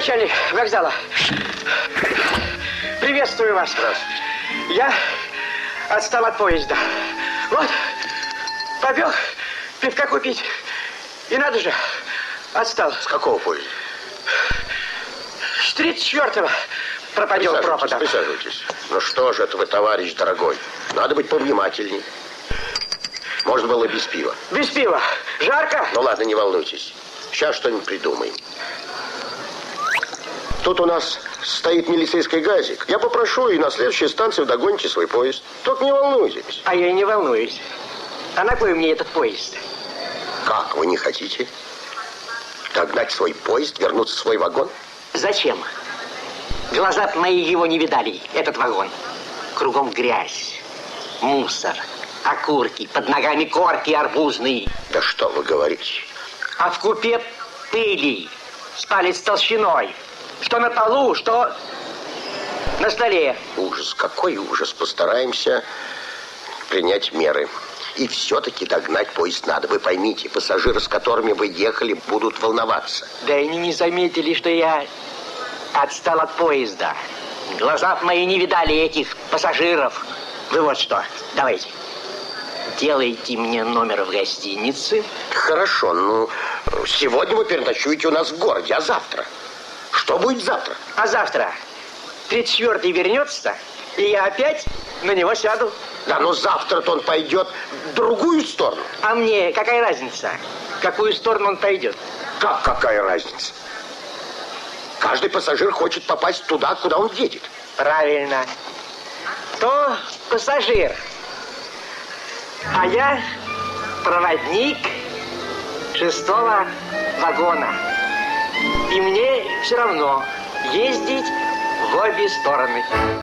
начальник вокзала. Приветствую вас. Здравствуйте. Я отстал от поезда. Вот, побег пивка купить. И надо же, отстал. С какого поезда? С 34-го пропадел пропадом. Присаживайтесь. Ну что же это вы, товарищ дорогой? Надо быть повнимательней. Можно было без пива. Без пива. Жарко? Ну ладно, не волнуйтесь. Сейчас что-нибудь придумаем. Тут у нас стоит милицейский газик. Я попрошу, и на следующей станции догоните свой поезд. Только не волнуйтесь. А я и не волнуюсь. А на кой мне этот поезд? Как, вы не хотите догнать свой поезд, вернуться в свой вагон? Зачем? Глаза мои его не видали, этот вагон. Кругом грязь, мусор, окурки, под ногами корки арбузные. Да что вы говорите? А в купе пыли с палец толщиной. Что на полу, что на столе. Ужас, какой ужас. Постараемся принять меры. И все-таки догнать поезд надо. Вы поймите, пассажиры, с которыми вы ехали, будут волноваться. Да они не заметили, что я отстал от поезда. Глаза мои не видали этих пассажиров. Вы вот что, давайте. Делайте мне номер в гостинице. Хорошо, ну, сегодня вы переночуете у нас в городе, а завтра? Что будет завтра? А завтра 34-й вернется, и я опять на него сяду. Да, но завтра-то он пойдет в другую сторону. А мне какая разница, в какую сторону он пойдет? Как какая разница? Каждый пассажир хочет попасть туда, куда он едет. Правильно. То пассажир. А я проводник 6-го вагона. И мне все равно ездить в обе стороны.